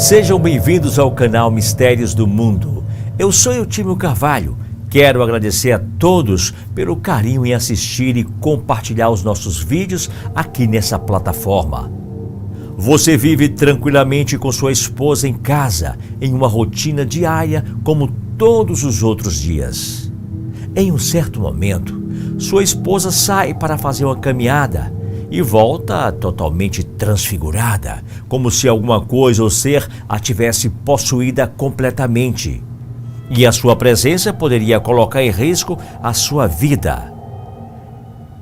Sejam bem-vindos ao canal Mistérios do Mundo. Eu sou Eutímio Carvalho. Quero agradecer a todos pelo carinho em assistir e compartilhar os nossos vídeos aqui nessa plataforma. Você vive tranquilamente com sua esposa em casa, em uma rotina diária como todos os outros dias. Em um certo momento, sua esposa sai para fazer uma caminhada e volta totalmente transfigurada, como se alguma coisa ou ser a tivesse possuída completamente. E a sua presença poderia colocar em risco a sua vida.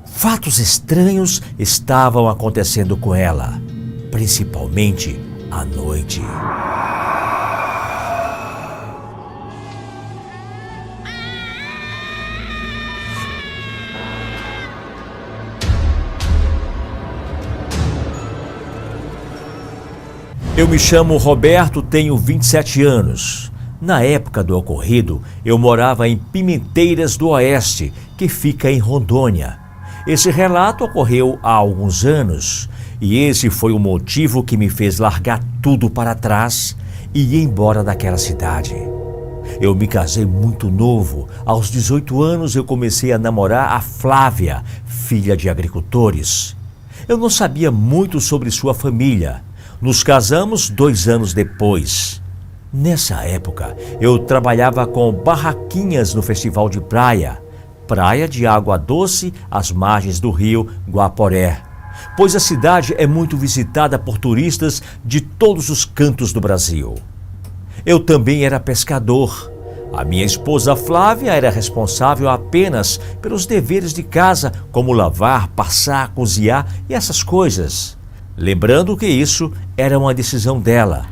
Fatos estranhos estavam acontecendo com ela, principalmente à noite. Eu me chamo Roberto, tenho 27 anos. Na época do ocorrido, eu morava em Pimenteiras do Oeste, que fica em Rondônia. Esse relato ocorreu há alguns anos, e esse foi o motivo que me fez largar tudo para trás e ir embora daquela cidade. Eu me casei muito novo. Aos 18 anos eu comecei a namorar a Flávia, filha de agricultores. Eu não sabia muito sobre sua família. Nos casamos 2 anos depois. Nessa época, eu trabalhava com barraquinhas no festival de praia de água doce às margens do rio Guaporé, pois a cidade é muito visitada por turistas de todos os cantos do Brasil. Eu também era pescador. A minha esposa Flávia era responsável apenas pelos deveres de casa, como lavar, passar, cozinhar e essas coisas. Lembrando que isso era uma decisão dela,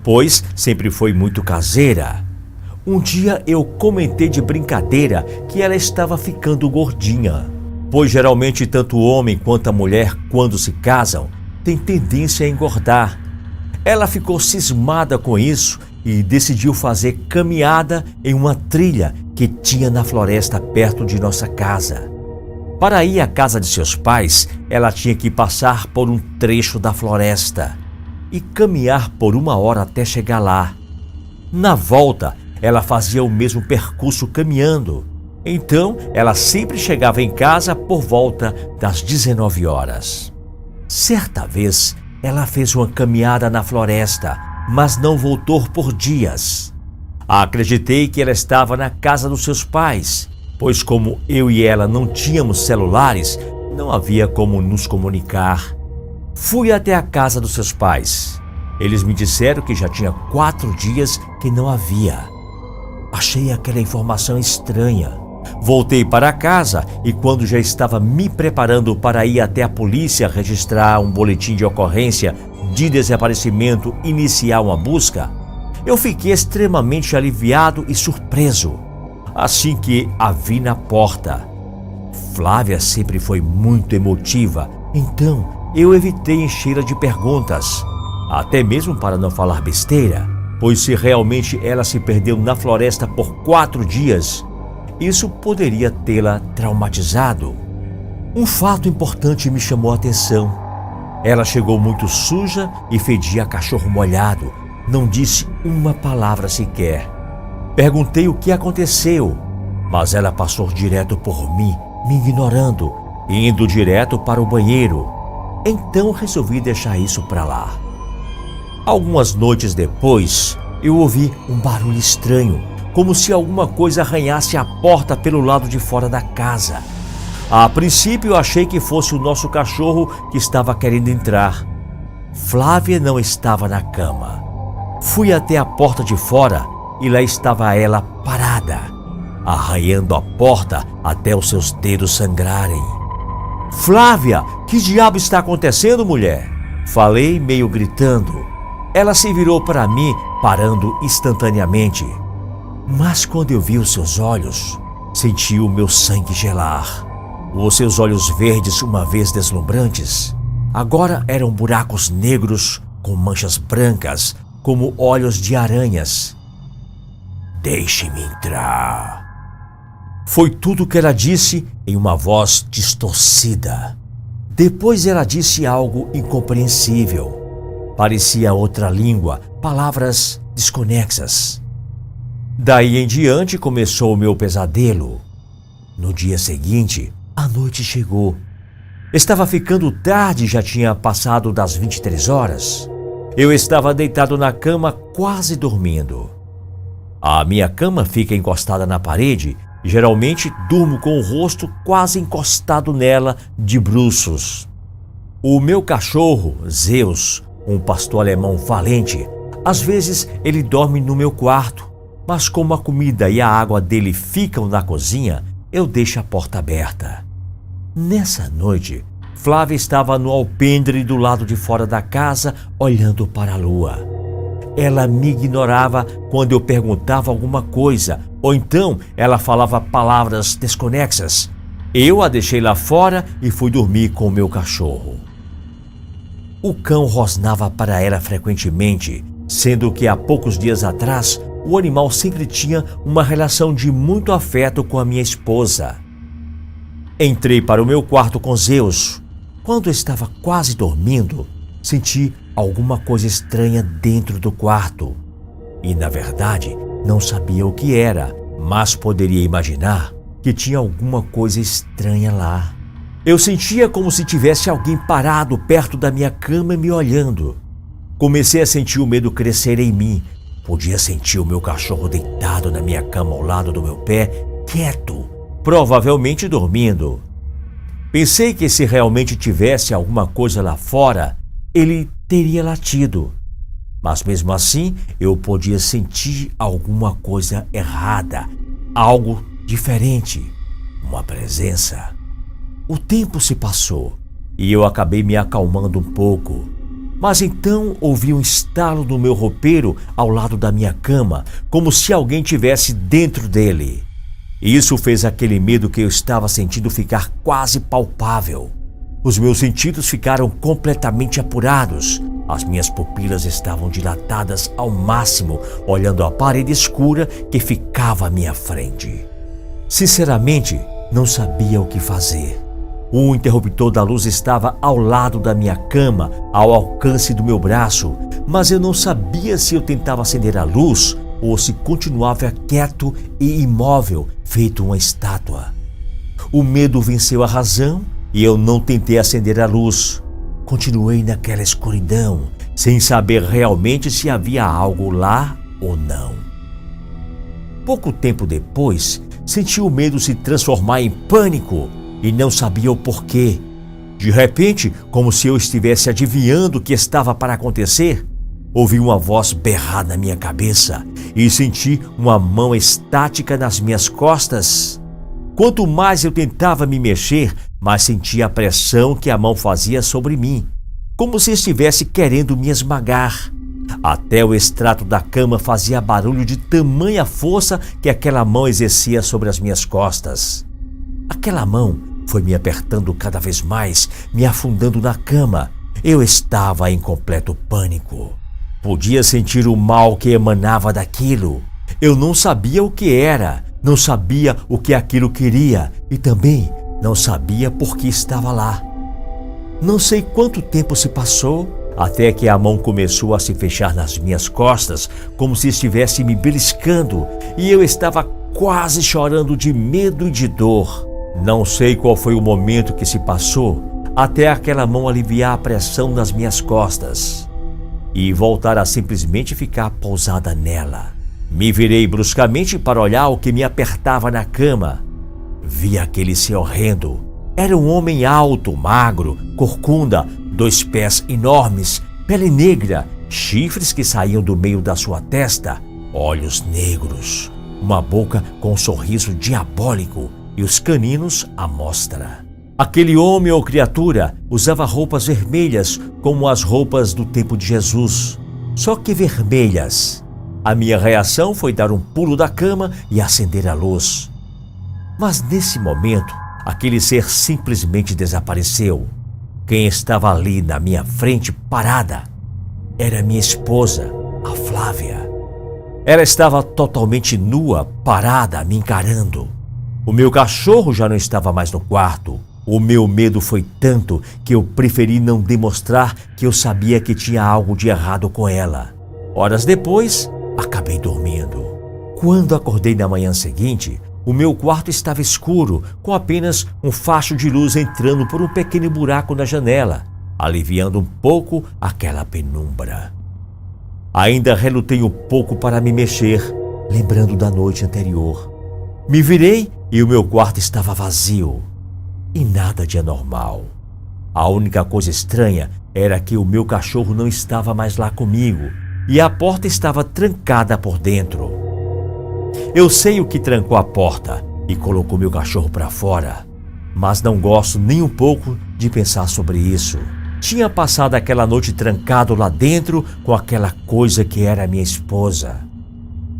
pois sempre foi muito caseira. Um dia eu comentei de brincadeira que ela estava ficando gordinha, pois geralmente tanto o homem quanto a mulher, quando se casam, têm tendência a engordar. Ela ficou cismada com isso e decidiu fazer caminhada em uma trilha que tinha na floresta perto de nossa casa. Para ir à casa de seus pais, ela tinha que passar por um trecho da floresta e caminhar por 1 hora até chegar lá. Na volta, ela fazia o mesmo percurso caminhando. Então, ela sempre chegava em casa por volta das 19 horas. Certa vez, ela fez uma caminhada na floresta, mas não voltou por dias. Acreditei que ela estava na casa dos seus pais, pois como eu e ela não tínhamos celulares, não havia como nos comunicar. Fui até a casa dos seus pais. Eles me disseram que já tinha 4 dias que não havia. Achei aquela informação estranha. Voltei para casa e quando já estava me preparando para ir até a polícia registrar um boletim de ocorrência de desaparecimento e iniciar uma busca, eu fiquei extremamente aliviado e surpreso assim que a vi na porta. Flávia sempre foi muito emotiva, então eu evitei enchê-la de perguntas, até mesmo para não falar besteira, pois se realmente ela se perdeu na floresta por 4 dias, isso poderia tê-la traumatizado. Um fato importante me chamou a atenção. Ela chegou muito suja e fedia a cachorro molhado, não disse uma palavra sequer. Perguntei o que aconteceu, mas ela passou direto por mim, me ignorando, indo direto para o banheiro. Então resolvi deixar isso para lá. Algumas noites depois, eu ouvi um barulho estranho, como se alguma coisa arranhasse a porta pelo lado de fora da casa. A princípio, eu achei que fosse o nosso cachorro que estava querendo entrar. Flávia não estava na cama. Fui até a porta de fora e lá estava ela parada, arranhando a porta até os seus dedos sangrarem. Flávia, que diabo está acontecendo, mulher? Falei meio gritando. Ela se virou para mim, parando instantaneamente. Mas quando eu vi os seus olhos, senti o meu sangue gelar. Os seus olhos verdes, uma vez deslumbrantes, agora eram buracos negros com manchas brancas, como olhos de aranhas. Deixe-me entrar. Foi tudo o que ela disse em uma voz distorcida. Depois ela disse algo incompreensível. Parecia outra língua, palavras desconexas. Daí em diante começou o meu pesadelo. No dia seguinte, a noite chegou. Estava ficando tarde e já tinha passado das 23 horas. Eu estava deitado na cama, quase dormindo. A minha cama fica encostada na parede e geralmente durmo com o rosto quase encostado nela, de bruços. O meu cachorro, Zeus, um pastor alemão valente, às vezes ele dorme no meu quarto, mas como a comida e a água dele ficam na cozinha, eu deixo a porta aberta. Nessa noite, Flávia estava no alpendre do lado de fora da casa, olhando para a lua. Ela me ignorava quando eu perguntava alguma coisa, ou então ela falava palavras desconexas. Eu a deixei lá fora e fui dormir com o meu cachorro. O cão rosnava para ela frequentemente, sendo que há poucos dias atrás o animal sempre tinha uma relação de muito afeto com a minha esposa. Entrei para o meu quarto com Zeus. Quando estava quase dormindo, senti alguma coisa estranha dentro do quarto. E, na verdade, não sabia o que era, mas poderia imaginar que tinha alguma coisa estranha lá. Eu sentia como se tivesse alguém parado perto da minha cama me olhando. Comecei a sentir o medo crescer em mim. Podia sentir o meu cachorro deitado na minha cama ao lado do meu pé, quieto, provavelmente dormindo. Pensei que se realmente tivesse alguma coisa lá fora, ele teria latido. Mas mesmo assim, eu podia sentir alguma coisa errada, algo diferente, uma presença. O tempo se passou e eu acabei me acalmando um pouco. Mas então ouvi um estalo no meu roupeiro ao lado da minha cama, como se alguém tivesse dentro dele. Isso fez aquele medo que eu estava sentindo ficar quase palpável. Os meus sentidos ficaram completamente apurados. As minhas pupilas estavam dilatadas ao máximo, olhando a parede escura que ficava à minha frente. Sinceramente, não sabia o que fazer. O interruptor da luz estava ao lado da minha cama, ao alcance do meu braço, mas eu não sabia se eu tentava acender a luz ou se continuava quieto e imóvel, feito uma estátua. O medo venceu a razão e eu não tentei acender a luz. Continuei naquela escuridão, sem saber realmente se havia algo lá ou não. Pouco tempo depois, senti o medo se transformar em pânico e não sabia o porquê. De repente, como se eu estivesse adivinhando o que estava para acontecer, ouvi uma voz berrar na minha cabeça e senti uma mão estática nas minhas costas. Quanto mais eu tentava me mexer, mais sentia a pressão que a mão fazia sobre mim, como se estivesse querendo me esmagar. Até o extrato da cama fazia barulho de tamanha força que aquela mão exercia sobre as minhas costas. Aquela mão foi me apertando cada vez mais, me afundando na cama. Eu estava em completo pânico. Podia sentir o mal que emanava daquilo. Eu não sabia o que era, não sabia o que aquilo queria e também não sabia por que estava lá. Não sei quanto tempo se passou, até que a mão começou a se fechar nas minhas costas, como se estivesse me beliscando, e eu estava quase chorando de medo e de dor. Não sei qual foi o momento que se passou, até aquela mão aliviar a pressão nas minhas costas e voltar a simplesmente ficar pousada nela. Me virei bruscamente para olhar o que me apertava na cama. Vi aquele ser horrendo. Era um homem alto, magro, corcunda, 2 pés enormes, pele negra, chifres que saíam do meio da sua testa, olhos negros, uma boca com um sorriso diabólico e os caninos à mostra. Aquele homem ou criatura usava roupas vermelhas como as roupas do tempo de Jesus, só que vermelhas. A minha reação foi dar um pulo da cama e acender a luz. Mas nesse momento, aquele ser simplesmente desapareceu. Quem estava ali na minha frente, parada, era minha esposa, a Flávia. Ela estava totalmente nua, parada, me encarando. O meu cachorro já não estava mais no quarto. O meu medo foi tanto que eu preferi não demonstrar que eu sabia que tinha algo de errado com ela. Horas depois, acabei dormindo. Quando acordei na manhã seguinte, o meu quarto estava escuro, com apenas um facho de luz entrando por um pequeno buraco na janela, aliviando um pouco aquela penumbra. Ainda relutei um pouco para me mexer, lembrando da noite anterior. Me virei e o meu quarto estava vazio. E nada de anormal. A única coisa estranha era que o meu cachorro não estava mais lá comigo e a porta estava trancada por dentro. Eu sei o que trancou a porta e colocou meu cachorro para fora, mas não gosto nem um pouco de pensar sobre isso. Tinha passado aquela noite trancado lá dentro com aquela coisa que era minha esposa.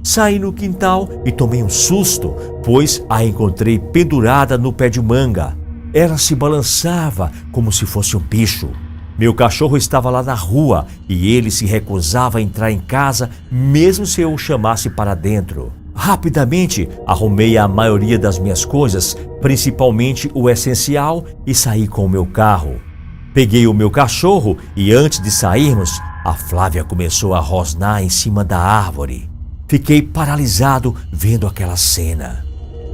Saí no quintal e tomei um susto, pois a encontrei pendurada no pé de manga. Ela se balançava como se fosse um bicho. Meu cachorro estava lá na rua e ele se recusava a entrar em casa, mesmo se eu o chamasse para dentro. Rapidamente arrumei a maioria das minhas coisas, principalmente o essencial, e saí com o meu carro. Peguei o meu cachorro e antes de sairmos, a Flávia começou a rosnar em cima da árvore. Fiquei paralisado vendo aquela cena.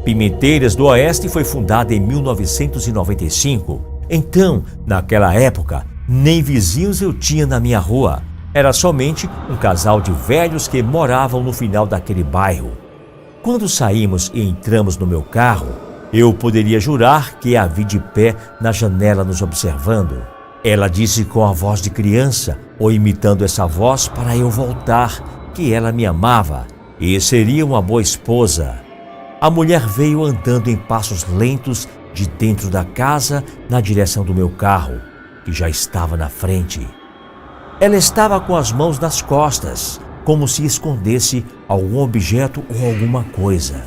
Pimenteiras do Oeste foi fundada em 1995. Então, naquela época, nem vizinhos eu tinha na minha rua. Era somente um casal de velhos que moravam no final daquele bairro. Quando saímos e entramos no meu carro, eu poderia jurar que a vi de pé na janela nos observando. Ela disse com a voz de criança, ou imitando essa voz para eu voltar, que ela me amava e seria uma boa esposa. A mulher veio andando em passos lentos de dentro da casa na direção do meu carro, que já estava na frente. Ela estava com as mãos nas costas, como se escondesse algum objeto ou alguma coisa.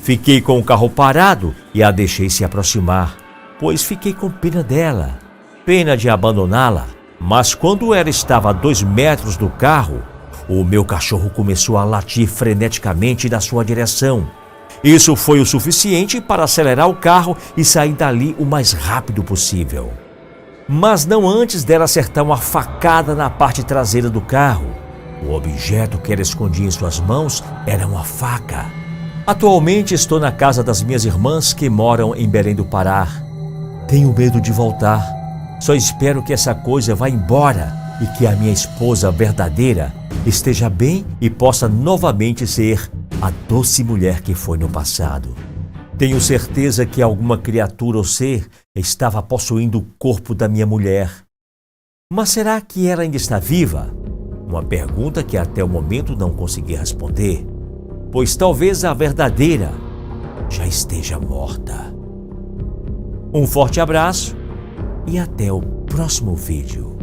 Fiquei com o carro parado e a deixei se aproximar, pois fiquei com pena dela, pena de abandoná-la. Mas quando ela estava a 2 metros do carro, o meu cachorro começou a latir freneticamente na sua direção. Isso foi o suficiente para acelerar o carro e sair dali o mais rápido possível. Mas não antes dela acertar uma facada na parte traseira do carro. O objeto que ela escondia em suas mãos era uma faca. Atualmente estou na casa das minhas irmãs que moram em Belém do Pará. Tenho medo de voltar. Só espero que essa coisa vá embora e que a minha esposa verdadeira esteja bem e possa novamente ser a doce mulher que foi no passado. Tenho certeza que alguma criatura ou ser estava possuindo o corpo da minha mulher. Mas será que ela ainda está viva? Uma pergunta que até o momento não consegui responder, pois talvez a verdadeira já esteja morta. Um forte abraço e até o próximo vídeo.